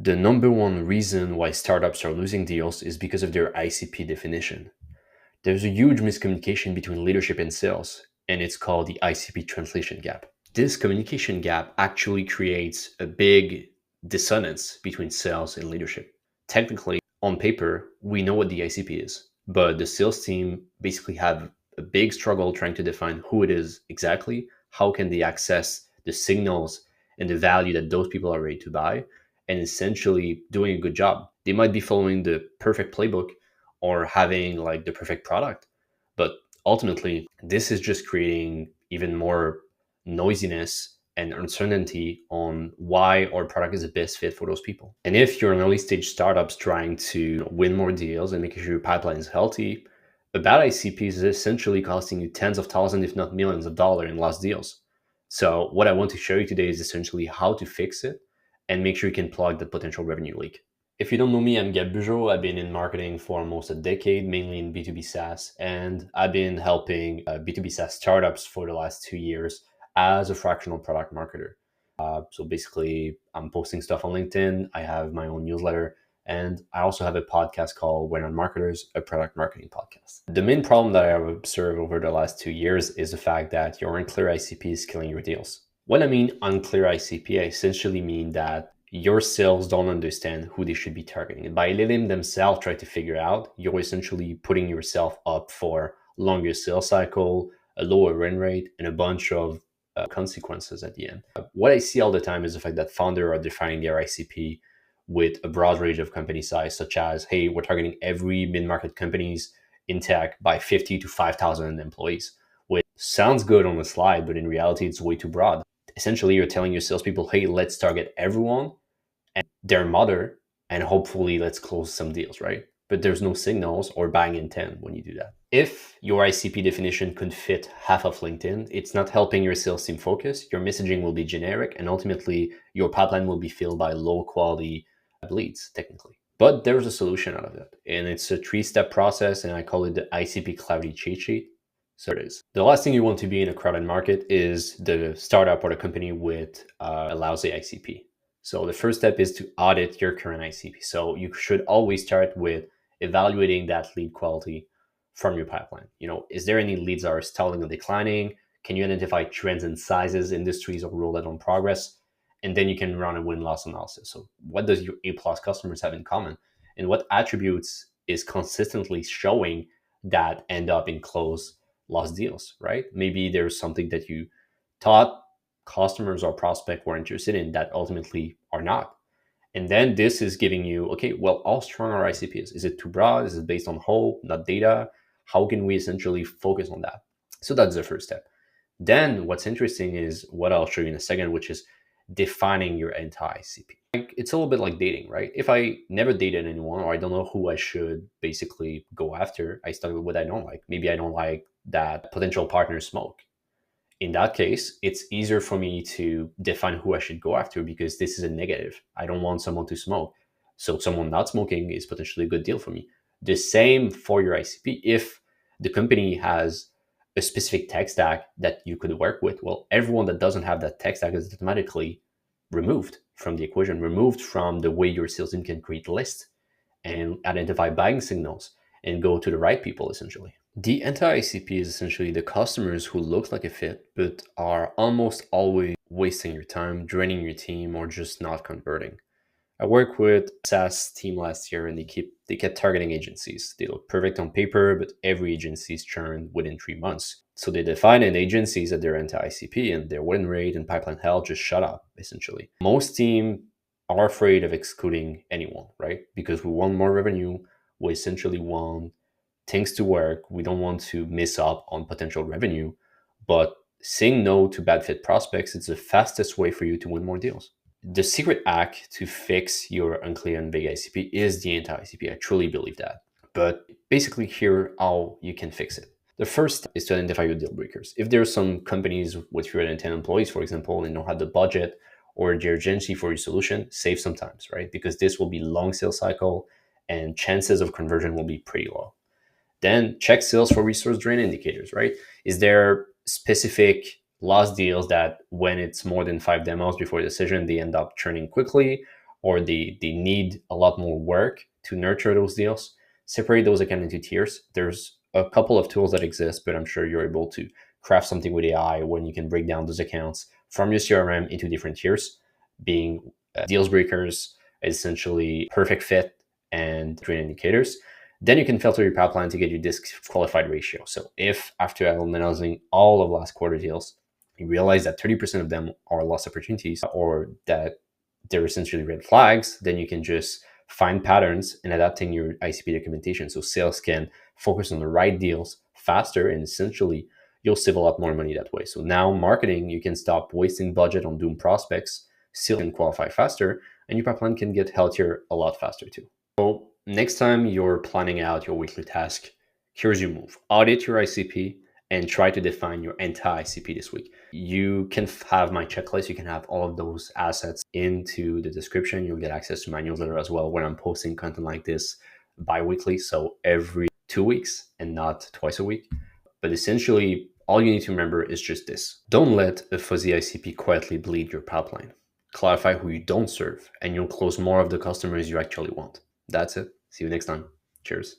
The number one reason why startups are losing deals is because of their ICP definition. There's a huge miscommunication between leadership and sales, and it's called the ICP translation gap. This communication gap actually creates a big dissonance between sales and leadership. Technically, on paper, we know what the ICP is, but the sales team basically have a big struggle trying to define who it is exactly, how can they access the signals and the value that those people are ready to buy, and essentially doing a good job. They might be following the perfect playbook or having like the perfect product, but ultimately, this is just creating even more noisiness and uncertainty on why our product is the best fit for those people. And if you're an early stage startups trying to win more deals and making sure your pipeline is healthy, a bad ICP is essentially costing you tens of thousands, if not millions of dollars in lost deals. So what I want to show you today is essentially how to fix it and make sure you can plug the potential revenue leak. If you don't know me, I'm Gab Bugeaud. I've been in marketing for almost a decade, mainly in B2B SaaS, and I've been helping B2B SaaS startups for the last 2 years as a fractional product marketer. So basically, I'm posting stuff on LinkedIn. I have my own newsletter, and I also have a podcast called When on Marketers, a product marketing podcast. The main problem that I have observed over the last 2 years is the fact that your unclear ICP is killing your deals. When I mean unclear ICP, I essentially mean that your sales don't understand who they should be targeting. And by letting themselves try to figure out, you're essentially putting yourself up for longer sales cycle, a lower win rate, and a bunch of consequences at the end. What I see all the time is the fact that founders are defining their ICP with a broad range of company size, such as, hey, we're targeting every mid-market companies in tech by 50 to 5,000 employees, which sounds good on the slide, but in reality, it's way too broad. Essentially, you're telling your salespeople, hey, let's target everyone and their mother, and hopefully let's close some deals, right? But there's no signals or buying intent when you do that. If your ICP definition could fit half of LinkedIn, it's not helping your sales team focus. Your messaging will be generic, and ultimately your pipeline will be filled by low quality leads, technically. But there's a solution out of it, and it's a 3-step process, and I call it the ICP clarity cheat sheet. So it is. The last thing you want to be in a crowded market is the startup or the company with a lousy ICP. So the first step is to audit your current ICP. So you should always start with evaluating that lead quality from your pipeline. Is there any leads that are stalling or declining? Can you identify trends in sizes, industries, or role that don't progress? And then you can run a win-loss analysis. So what does your A-plus customers have in common? And what attributes is consistently showing that end up in close lost deals, right? Maybe there's something that you thought customers or prospect were interested in that ultimately are not. And then this is giving you, okay, well, how strong our ICP is. Is it too broad? Is it based on hope, not data? How can we essentially focus on that? So that's the first step. Then what's interesting is what I'll show you in a second, which is defining your anti-ICP. It's a little bit like dating, right? If I never dated anyone or I don't know who I should basically go after, I start with what I don't like. Maybe I don't like that potential partners smoke. In that case, it's easier for me to define who I should go after because this is a negative. I don't want someone to smoke. So someone not smoking is potentially a good deal for me. The same for your ICP. If the company has a specific tech stack that you could work with, well, everyone that doesn't have that tech stack is automatically removed from the equation, removed from the way your sales team can create lists and identify buying signals and go to the right people, essentially. The anti-ICP is essentially the customers who look like a fit, but are almost always wasting your time, draining your team, or just not converting. I worked with a SaaS team last year, and they kept targeting agencies. They look perfect on paper, but every agency is churned within 3 months. So they define an agencies that they're anti-ICP, and their win rate and pipeline health just shut up, essentially. Most teams are afraid of excluding anyone, right? Because we want more revenue. We essentially want things to work. We don't want to miss out on potential revenue, but saying no to bad fit prospects is the fastest way for you to win more deals. The secret hack to fix your unclear and vague ICP is the anti-ICP. I truly believe that. But basically here how you can fix it. The first is to identify your deal breakers. If there are some companies with fewer than 10 employees, for example, and don't have the budget or the urgency for your solution, save some times, right? Because this will be long sales cycle and chances of conversion will be pretty low. Then check sales for resource drain indicators, right? Is there specific lost deals that when it's more than 5 demos before a decision, they end up churning quickly? or they need a lot more work to nurture those deals, separate those accounts into tiers. There's a couple of tools that exist, but I'm sure you're able to craft something with AI when you can break down those accounts from your CRM into different tiers, being deals breakers, essentially perfect fit, and trade indicators. Then you can filter your pipeline to get your disqualified ratio. So if after analyzing all of last quarter deals, you realize that 30% of them are lost opportunities or that they're essentially red flags, then you can just find patterns and adapting your ICP documentation so sales can focus on the right deals faster, and essentially you'll save a lot more money that way. So now marketing, you can stop wasting budget on doomed prospects, still can qualify faster, and your pipeline can get healthier a lot faster too. So next time you're planning out your weekly task, here's your move. Audit your ICP and try to define your anti-ICP this week. You can have my checklist. You can have all of those assets into the description. You'll get access to my newsletter as well when I'm posting content like this bi-weekly. So every 2 weeks and not twice a week. But essentially, all you need to remember is just this. Don't let a fuzzy ICP quietly bleed your pipeline. Clarify who you don't serve, and you'll close more of the customers you actually want. That's it. See you next time. Cheers.